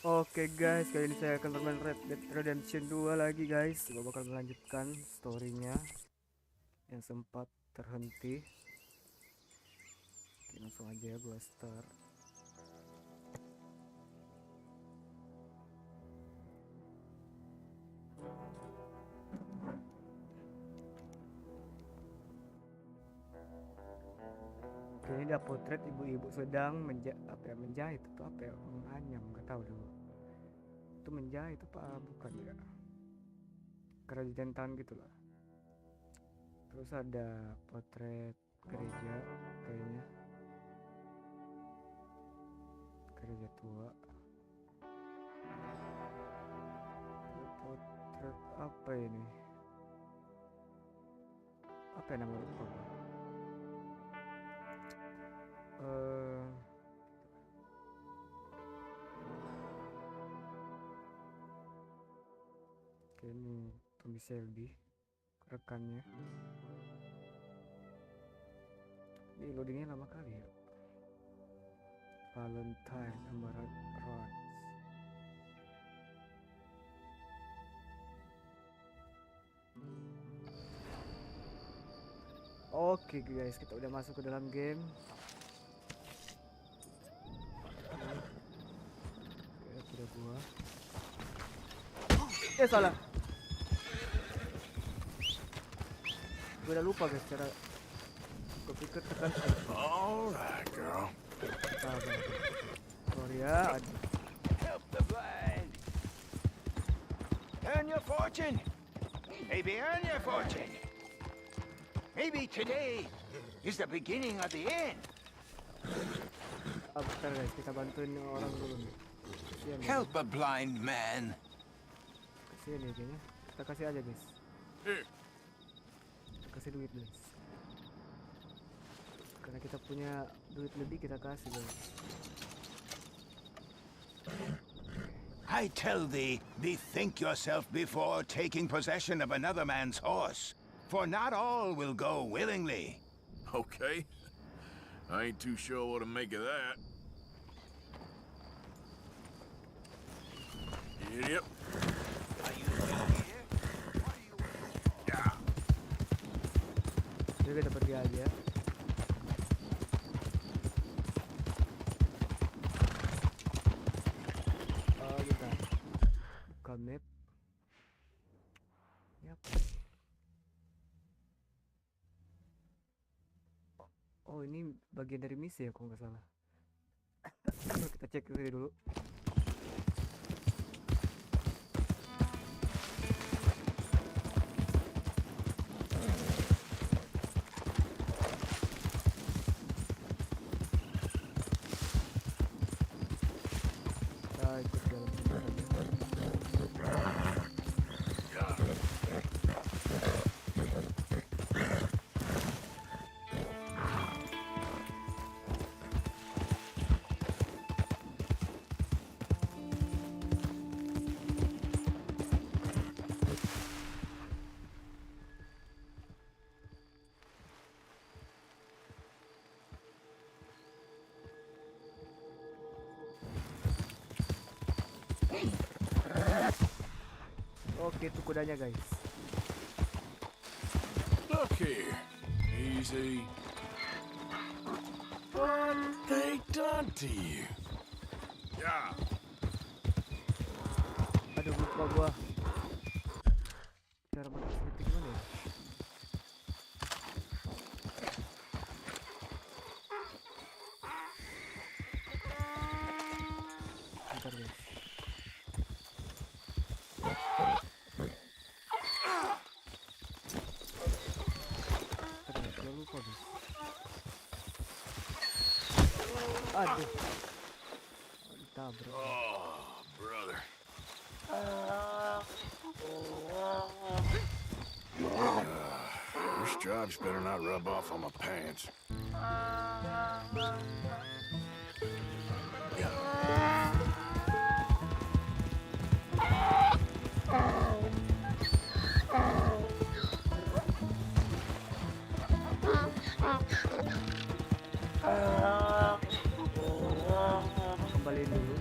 Oke guys, kali ini saya akan bermain Red Dead Redemption 2 lagi guys. Gue bakal melanjutkan storynya yang sempat terhenti. Oke, langsung aja ya gue start. Oke, ini ada potret ibu-ibu sedang menjahit atau apa ya, menganyam, nggak tahu dulu. Itu menjahit apa bukan ya? Kerajinan tangan gitu lah. Terus ada potret gereja kayaknya. Gereja tua. Potret apa ini? Apa yang namanya lupa gua. Oke, ini Tommy Shelby rekannya. Ini loadingnya lama kali ya. Valentine Emerald Rods. Oke guys, kita udah masuk ke dalam game. Ya, kuda gua. Salah. Gue udah lupa guys cara. Gue pikir tekan. Alright, girl. Sabar. Sorry ya. Help the blind. Earn your fortune. Maybe earn your fortune. Maybe today is the beginning of the end. Bentar guys, kita bantuin orang dulu nih. Kasian ya. Help a blind man. Kasian ya kayaknya. Kita kasih aja guys. Here. Kasih duit guys. Karena kita punya duit lebih, kita kasih guys. I tell thee, bethink yourself before taking possession of another man's horse, for not all will go willingly. Okay. I ain't too sure what to make of that. Yep. Are you still here? What are you waiting? Yeah. Jadi kita pergi aja. Oh kita buka map. Ini apa? Oh ini bagian dari misi ya kalau nggak salah. Kita cek ke sini dulu. Kita ikut jalan Oke, itu kudanya guys. Look here. Easy. What they done to you? Yeah. Aduh lupa gua. Cara pakai seperti gimana ya? Bentar guys. Ternyata lupa guys. Aduh. Ditabrak. Oh, brother. This stripes better not rub off on my pants. Kembaliin dulu.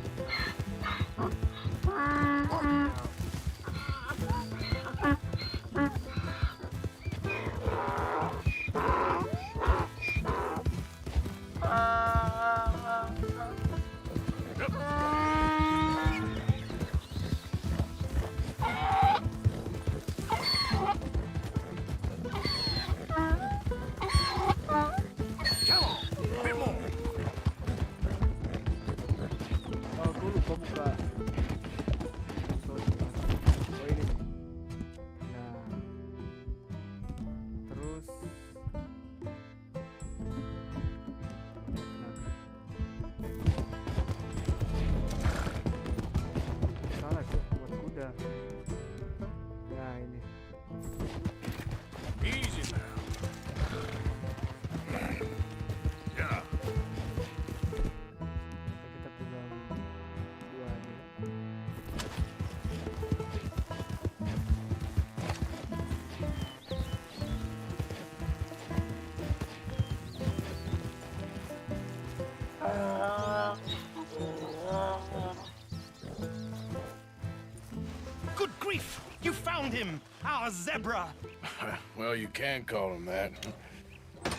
our zebra. Well, you can call him that.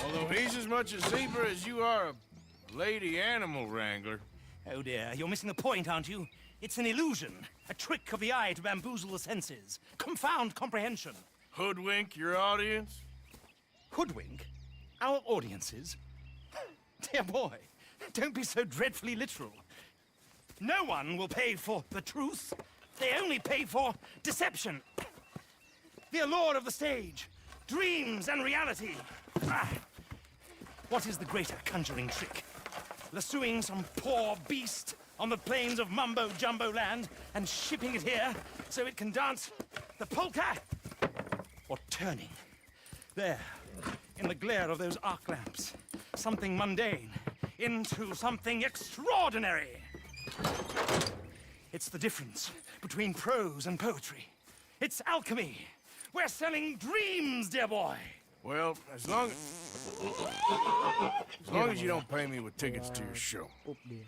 Although he's as much a zebra as you are a lady animal wrangler. Oh dear, you're missing the point, aren't you? It's an illusion, a trick of the eye to bamboozle the senses, confound comprehension. Hoodwink your audience? Hoodwink? Our audiences? Dear boy, don't be so dreadfully literal. No one will pay for the truth. They only pay for deception. The allure of the stage, dreams and reality. Ah. What is the greater conjuring trick? Lassoing some poor beast on the plains of mumbo-jumbo land and shipping it here so it can dance the polka? Or turning, there, in the glare of those arc lamps, something mundane into something extraordinary. It's the difference between prose and poetry. It's alchemy. We're selling dreams, dear boy. Well, as long as you don't pay me with tickets to your show. Up dia.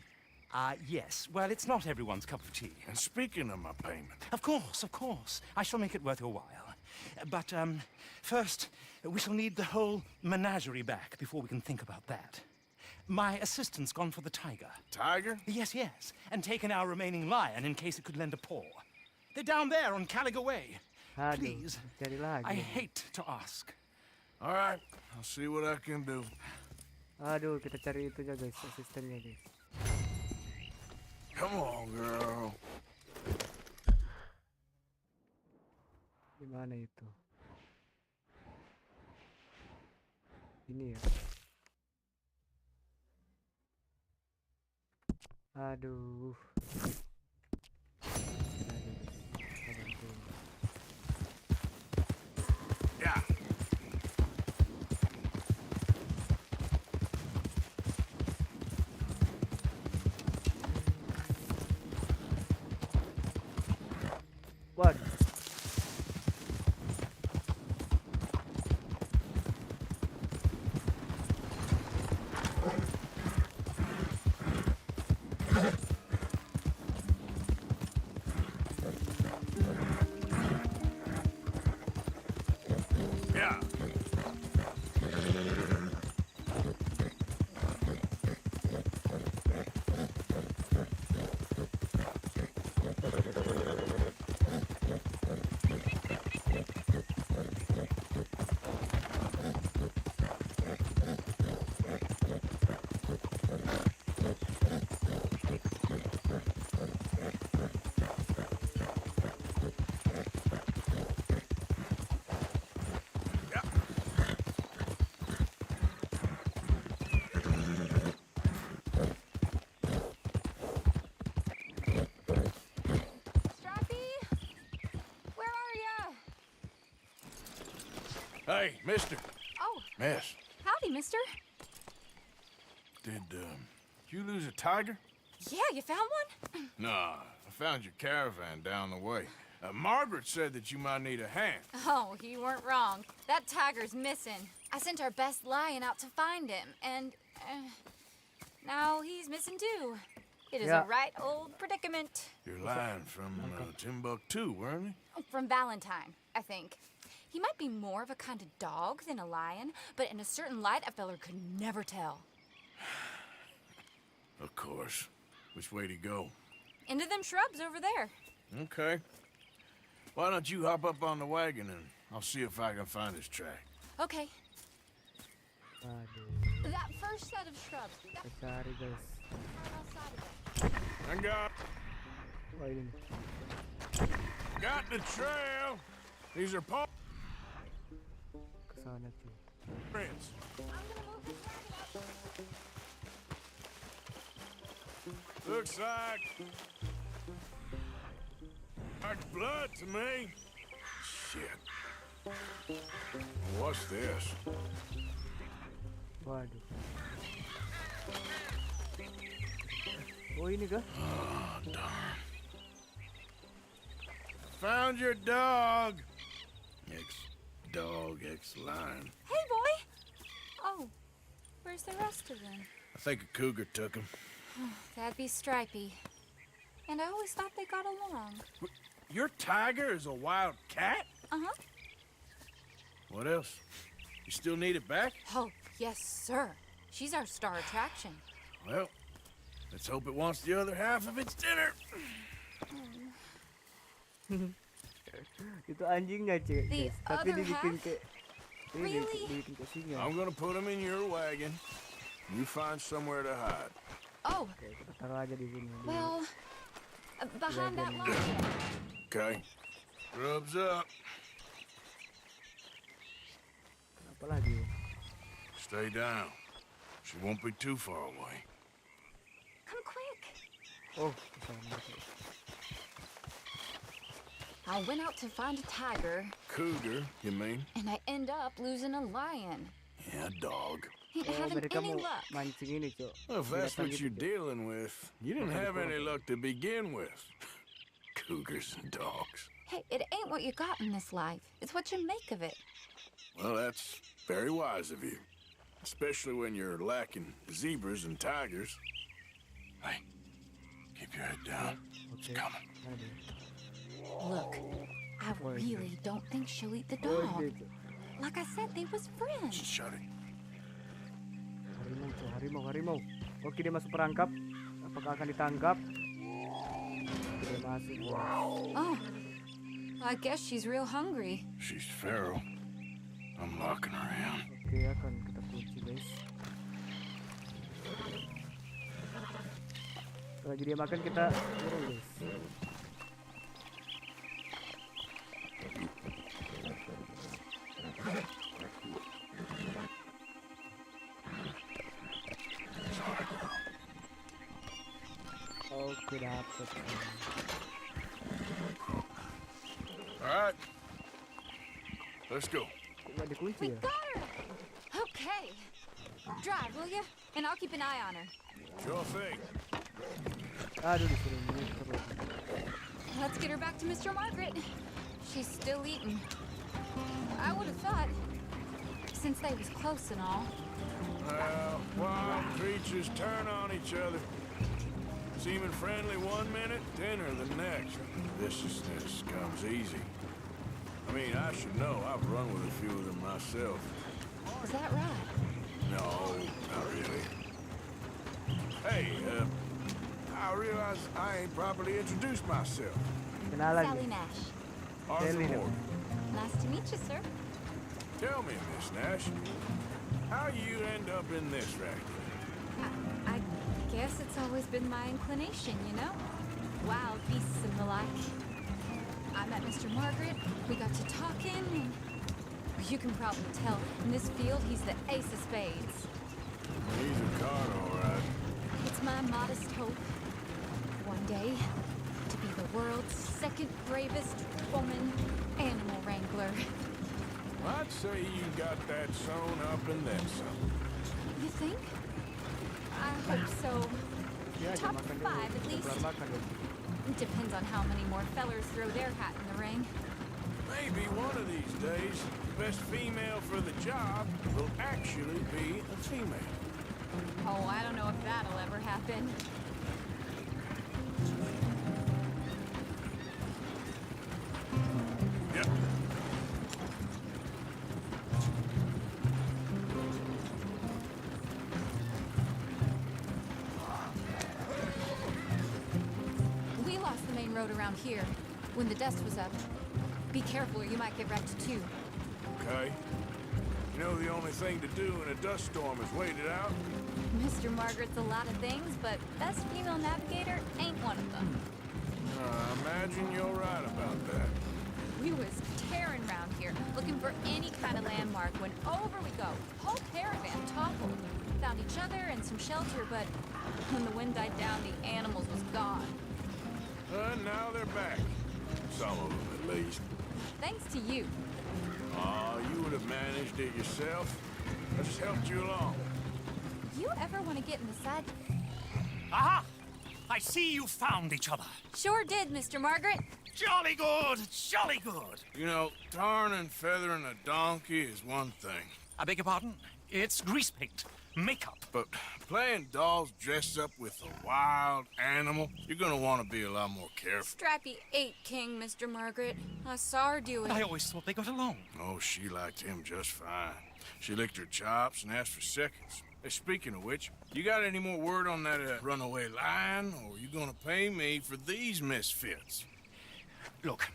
Yes. Well, it's not everyone's cup of tea. And speaking of my payment, Of course. I shall make it worth your while. But, first, we shall need the whole menagerie back before we can think about that. My assistant's gone for the tiger. Tiger? Yes, and taken our remaining lion in case it could lend a paw. They're down there on Caliga Way. Aduh, Please, cari lagi. I hate to ask. All right, I'll see what I can do. Aduh, kita cari itu aja guys, asistennya guys. Come on, girl. Di mana itu? Ini ya. Aduh. Yeah. Waduh. Yeah. Hey, mister. Oh, Miss, howdy, mister. did you lose a tiger? Yeah, you found one? Nah, I found your caravan down the way. Margaret said that you might need a hand. Oh, you weren't wrong. That tiger's missing. I sent our best lion out to find him, and now he's missing too. It is Yeah. a right old predicament. You're lying from Timbuktu, weren't you? From Valentine, I think. He might be more of a kind of dog than a lion, but in a certain light, a feller could never tell. Of course. Which way to go? Into them shrubs over there. Okay. Why don't you hop up on the wagon and I'll see if I can find his track. Okay. Aduh. That first set of shrubs. That Kita cari guys. right outside of it. I Wah ini. got the trail. These are paw Ke sana cuy. prints. I'm gonna move this wagon up. Looks like blood to me. Shit. What's this? Waduh. Oh ini kah? Oh, darn. Found your dog. Ex-dog, ex-lion. Hey, boy! Oh, where's the rest of them? I think a cougar took him. That'd be Stripey. And I always thought they got along. Your tiger is a wild cat? Uh-huh. What else? You still need it back? Oh, yes, sir. She's our star attraction. Well, let's hope it wants the other half of its dinner. Itu anjingnya, Cek. The Guys. Tapi other dibikin half? kayak Really? dibikin kayak singa. I'm gonna put them in your wagon. You find somewhere to hide. Oh, Oke, kita taruh aja di sini. well, behind that line. Okay. Grub's up. Apa lagi? Stay down. She won't be too far away. Come quick. Oh, kesana. I went out to find a tiger, Cougar, you mean? and I end up losing a lion. Yeah, dog. Ain't Oh, having mereka any mau luck. mancing ini, Cok. Well, if that's Binatang what gitu, you're Cok. dealing with, you didn't have any luck to begin with. Cougars and dogs. Hey, it ain't what you got in this life. It's what you make of it. Well, that's very wise of you. Especially when you're lacking zebras and tigers. Hey, keep your head down. It's Oke. coming. Aduh. Look, I Where is it? really don't think she'll eat the Oh, dog. dia, Cok. Like I said, they was friends. Just shut it. Harimau, Cok. Harimau, harimau. Oke, dia masuk perangkap. Apakah akan ditangkap? Dia masuk. Oh, I guess she's real hungry. She's feral. I'm locking her in. Oke, akan kita kunci, guys. Lagi dia makan, kita turun, guys. Oke, dapet. All right. Let's go. Nggak dikunci We ya? got her. Okay. Drive, will you? And I'll keep an eye on her. Sure thing. Aduh, disuruh muter lagi. Let's get her back to Mr. Margaret. She's still eating. I would have thought, since they was close and all. Well, wild creatures turn on each other. Seeming friendly one minute, dinner the next. Viciousness comes easy. I mean, I should know. I've run with a few of them myself. Is that right? No, not really. Hey, I realize I ain't properly introduced myself. Kenalan Sally nih. Nash. Arthur Tell him. Morgan. Nice to meet you, sir. Tell me, Miss Nash, how you end up in this racket? I guess it's always been my inclination, you know? Wild beasts and the like. I met Mr. Margaret, we got to talking, and you can probably tell, in this field, he's the ace of spades. He's a card, all right. It's my modest hope, one day, to be the world's second bravest woman animal wrangler. I'd say you got that sewn up and then some. You think? I hope so. Dia aja Top makan dulu. 5 at Kita least. kelar makan dulu. Depends on how many more fellers throw their hat in the ring. Maybe one of these days, the best female for the job will actually be a female. Oh, I don't know if that'll ever happen. Yep. We lost the main road around here when the dust was up. Be careful or you might get wrecked too. Okay. You know the only thing to do in a dust storm is wait it out? Mr. Margaret's a lot of things, but best female navigator ain't one of them. I imagine you're right about that. We was tearing around here, looking for any kind of landmark when over we go. Whole caravan toppled. Found each other and some shelter, but when the wind died down, the animals was gone. Now they're back. Some of them, at least. Thanks to you. Oh, you would have managed it yourself. I just helped you along. You ever want to get in the side... Aha! I see you found each other. Sure did, Mr. Margaret. Jolly good, jolly good. You know, tarring and feathering a donkey is one thing. I beg your pardon? It's grease paint, makeup. But playing dolls dressed up with a wild animal, you're gonna want to be a lot more careful. Strappy ate King, Mr. Margaret. I saw her do it. I always thought they got along. Oh, she liked him just fine. She licked her chops and asked for seconds. Hey, speaking of which, you got any more word on that runaway lion, or are you gonna pay me for these misfits? Look,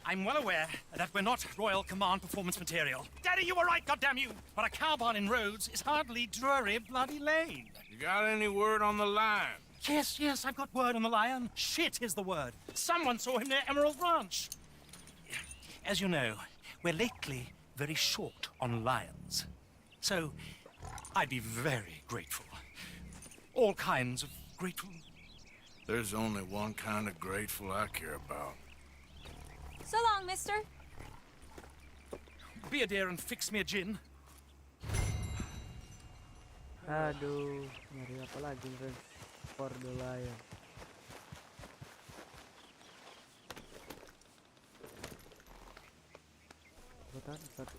I'm well aware that we're not Royal Command performance material. Daddy, you were right, goddamn you! But a cow barn in Rhodes is hardly Drury Bloody Lane. You got any word on the lion? Yes, I've got word on the lion. Shit is the word. Someone saw him near Emerald Ranch. As you know, we're lately very short on lions. So, I'd be very grateful. All kinds of grateful. There's only one kind of grateful I care about. So long, mister. Be a dear and fix me a gin. Aduh, nyari apa lagi friends? For the lion. Bentar, satu.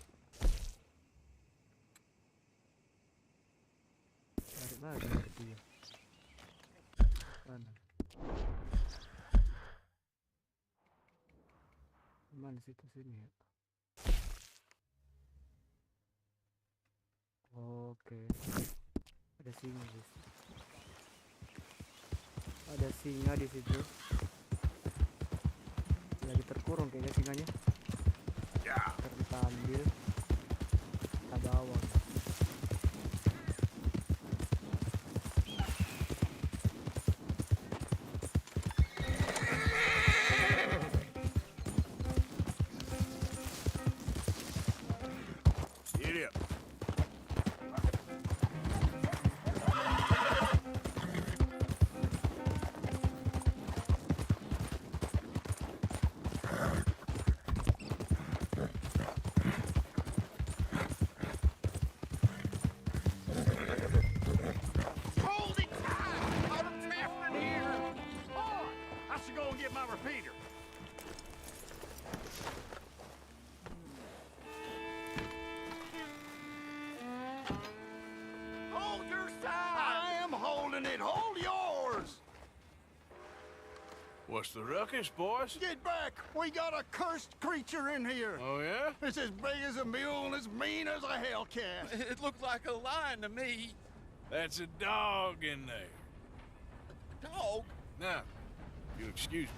Tarik lagi dia. Mana? Mana situ sini ya? Oke. Ada singa di situ. Ada singa di situ. Lagi terkurung kayaknya singanya. Ya. Kita ambil. Kita bawa. Hold yours! What's the ruckus, boys? Get back! We got a cursed creature in here! Oh, yeah? It's as big as a mule and as mean as a hellcat. It looked like a lion to me. That's a dog in there. Dog? Now, if you'll excuse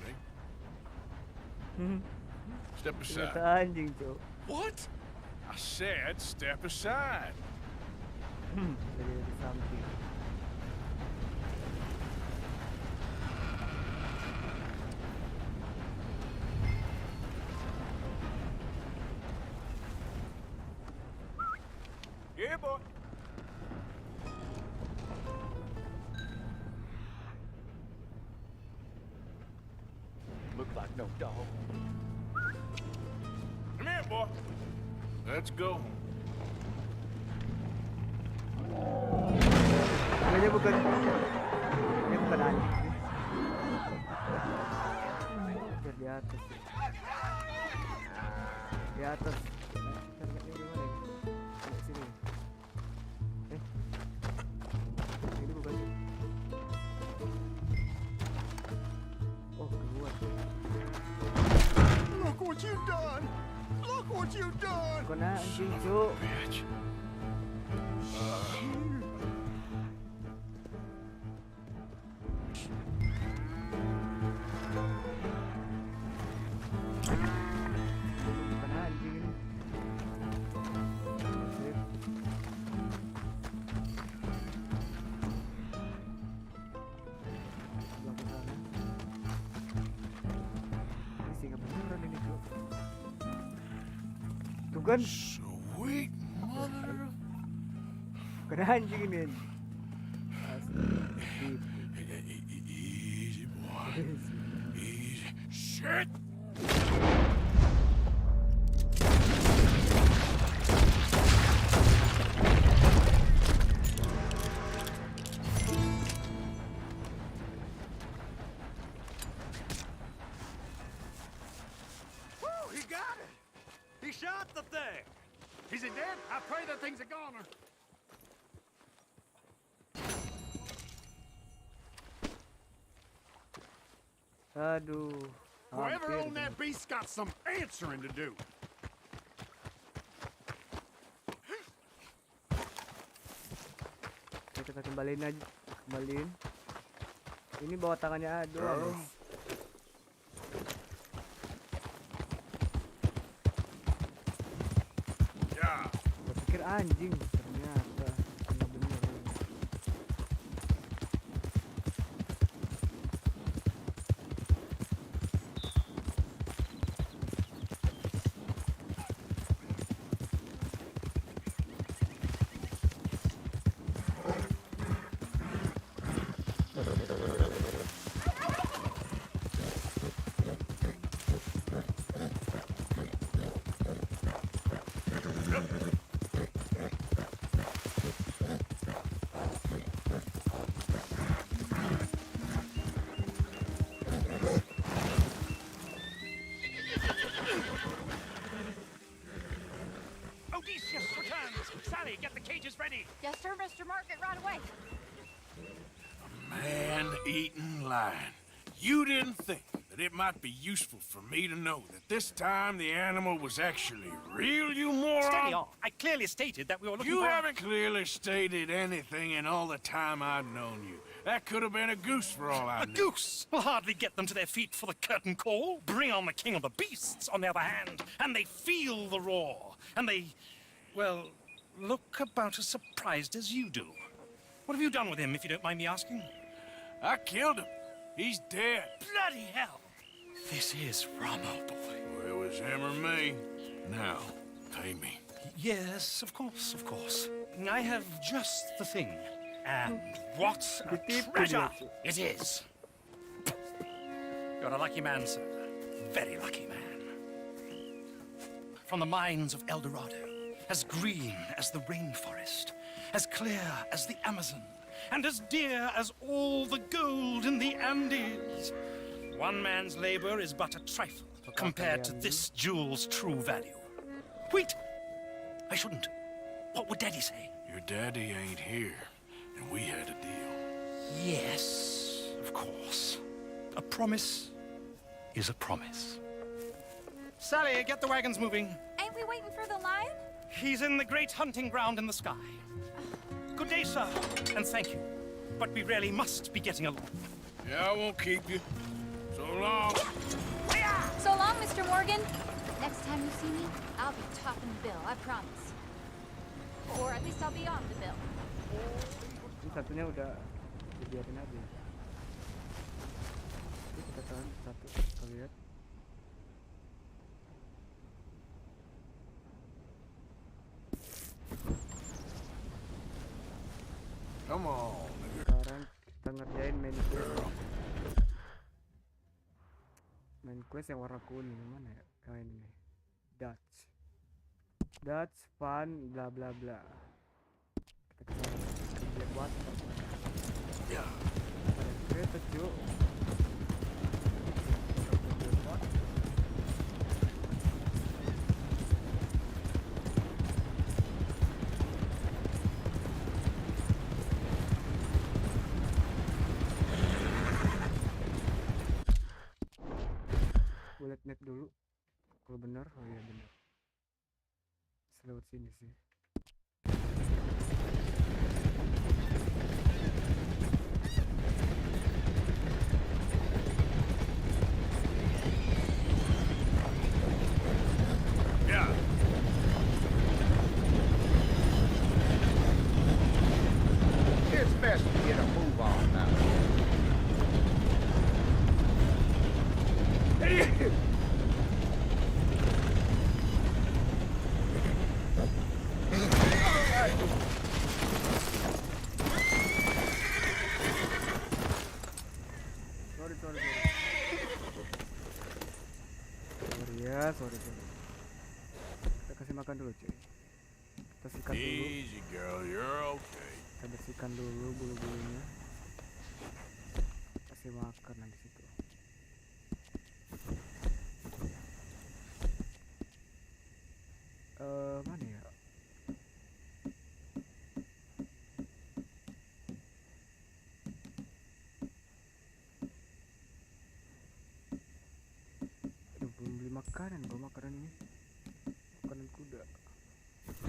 me. Step aside. Kata anjing, Cok. What? I said step aside. Dari samping. Yeah, boy. Looked like no dog. Come here, boy. Let's go. Ini bukan anjing sih. Biar di atas sih. Di atas. Targetnya di mana? Di sini. Ini bukan. Oh, keluar. Look what you've done! Look what you've done! Bukan anjing, Cok. Bitch. Bukan anjing ini. Sebelah sana. Ini singa beneran ini, Cok. Tuh kan, Sweet mother. bukan anjing ini. Asli. Easy, boy. Easy. Shit! Is it dead? I pray that thing's a goner. Aduh. Whoever hampir owned that beast's got some answering to do. Kita kembaliin aja, kembaliin. Ini bawa tangannya doang, guys. Yeah. Gua pikir anjing, ternyata bener-bener. Odysseus returns! Sally, get the cages ready! Yes, sir, Mr. Margaret, right away. Man-eating lion. You didn't think that it might be useful for me to know that this time the animal was actually real, you moron? Steady on. I clearly stated that we were looking You for... haven't clearly stated anything in all the time I've known you. That could have been a goose for all I A knew. goose will hardly get them to their feet for the curtain call. Bring on the king of the beasts, on the other hand, and they feel the roar. And they, well, look about as surprised as you do. What have you done with him, if you don't mind me asking? I killed him. He's dead. Bloody hell! This is Ramo, boy. Well, it was him or me. Now, pay me. Yes, of course, of course. I have just the thing. And what a treasure it is! You're a lucky man, sir. Very lucky man. From the mines of El Dorado, as green as the rainforest, as clear as the Amazon, and as dear as all the gold in the Andes. One man's labor is but a trifle compared to this jewel's true value. Wait! I shouldn't. What would Daddy say? Your daddy ain't here, and we had a deal. Yes, of course. A promise is a promise. Sally, get the wagons moving. Ain't we waiting for the lion? He's in the great hunting ground in the sky. Good day, sir, and thank you. But we really must be getting along. Yeah, I won't keep you. So long. So long, Mr. Morgan. Next time you see me, I'll be topping the bill, I promise. Or at least I'll be on the bill. Ini satunya udah dibiarin aja. Ini kita tahan satu, kita lihat. Come on. Sekarang kita ngerjain main quest. Main quest yang warna kuning mana ya? Yang ini nih. Dutch fun bla bla bla. Kita ke Black Water. Ya. Ada kereta cuy. Gue liat map dulu. Kalau benar, oh iya benar. Lewat sini sih. Yeah. It's best to get a move on now. Sorry. Kita kasih makan dulu cuy. Kita sikat dulu. Easy, girl. You're okay. Kita bersihkan dulu bulu-bulunya. Kasih makan lagi situ. Mana ya? makanan ini. Makanan kuda.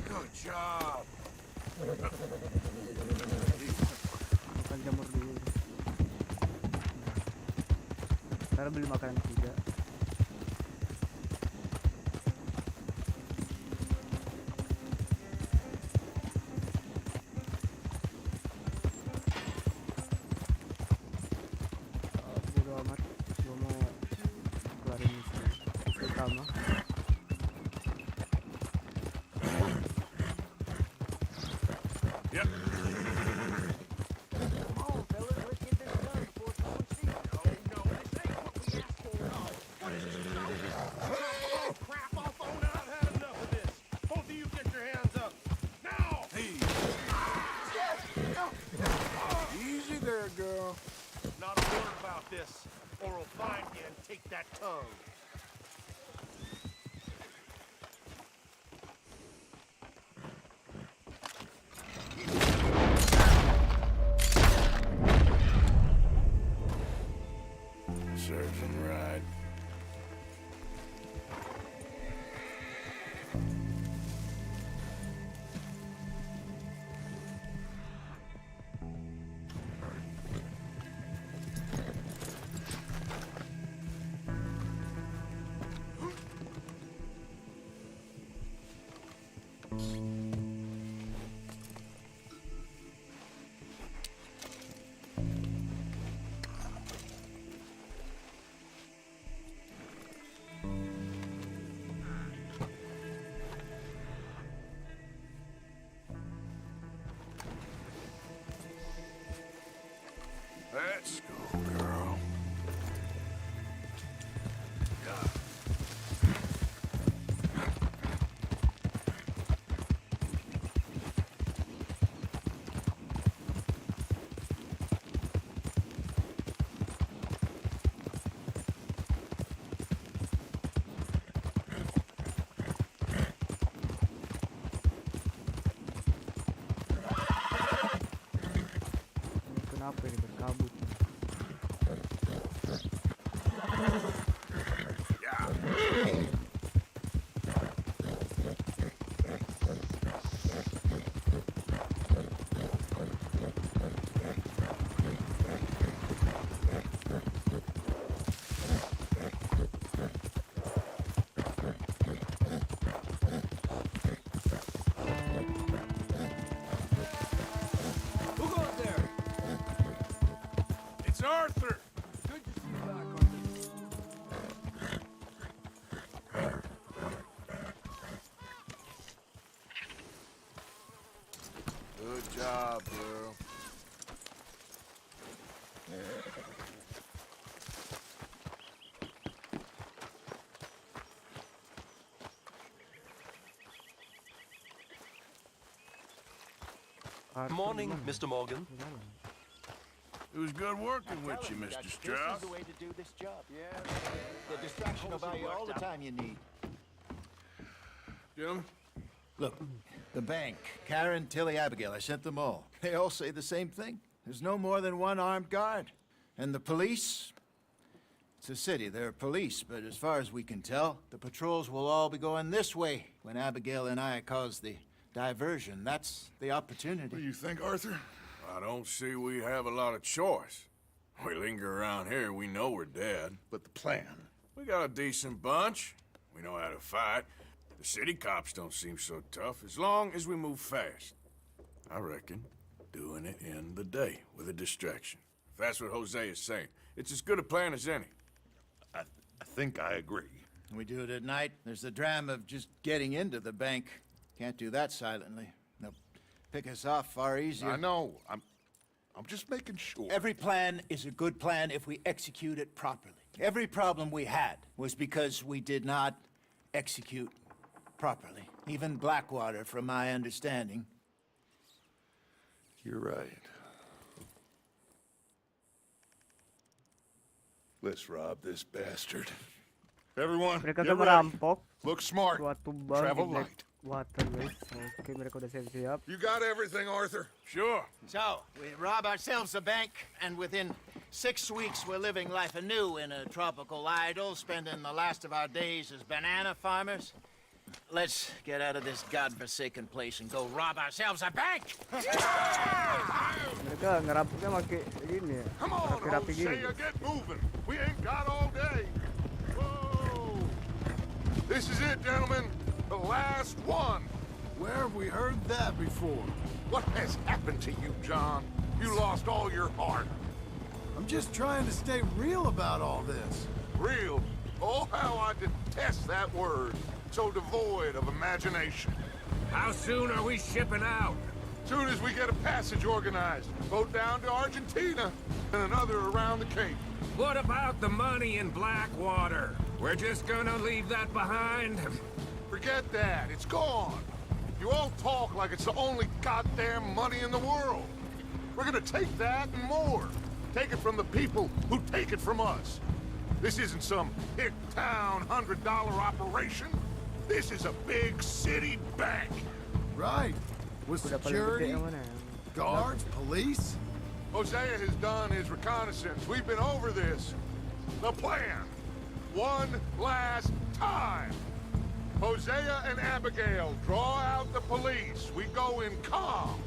Good job. Makan jamur dulu. Ntar beli makanan kuda. Bodo amat, gua mau keluarin misi utama. Yep. Easy there, girl. Not a word about this, or I'll find you and take that tongue. Surgeon ride. Let's go, girl. Kenapa ini berkabut? Who goes there? It's Arthur. Good to see you back, Arthur. Good job, girl. Morning, Mr. Morgan. It was good working with you, Mr. Strauss. This is the way to do this job. Yeah. The distraction will buy you all the time you need. Gentlemen? Look, the bank, Karen, Tilly, Abigail, I sent them all. They all say the same thing. There's no more than one armed guard. And the police? It's a city, there are police, but as far as we can tell, the patrols will all be going this way when Abigail and I cause the diversion. That's the opportunity. What do you think, Arthur? I don't see we have a lot of choice. We linger around here, we know we're dead. But the plan. We got a decent bunch. We know how to fight. The city cops don't seem so tough as long as we move fast. I reckon doing it in the day with a distraction. If that's what Jose is saying, it's as good a plan as any. I think I agree. We do it at night. There's the drama of just getting into the bank. Can't do that silently. They'll pick us off far easier. I know. I'm just making sure. Every plan is a good plan if we execute it properly. Every problem we had was because we did not execute properly. Even Blackwater, from my understanding. You're right. Let's rob this bastard. Everyone, Mereka get akan ready. merampok Look smart. suatu bank Travel di light. Blackwater, guys. Oke, mereka udah siap-siap. You got everything, Arthur? Sure. So, we rob ourselves a bank, and within 6 weeks we're living life anew in a tropical idyll, spending the last of our days as banana farmers. Let's get out of this godforsaken place and go rob ourselves a bank! Mereka ngerampoknya pakai gini ya. Come on, Rapi-rapi gini. Hosea, get moving. We ain't got all day. Whoa! This is it, gentlemen. The last one. Where have we heard that before? What has happened to you, John? You lost all your heart. I'm just trying to stay real about all this. Real? Oh, how I detest that word. So devoid of imagination. How soon are we shipping out? Soon as we get a passage organized. Boat down to Argentina, and another around the Cape. What about the money in Blackwater? We're just gonna leave that behind? Forget that. It's gone. You all talk like it's the only goddamn money in the world. We're gonna take that and more. Take it from the people who take it from us. This isn't some hick town $100 operation. This is a big city bank. Right. With Udah paling gede security, yang mana? guards, police. Hosea has done his reconnaissance. We've been over this. The plan. One last time. Hosea and Abigail draw out the police. We go in calm.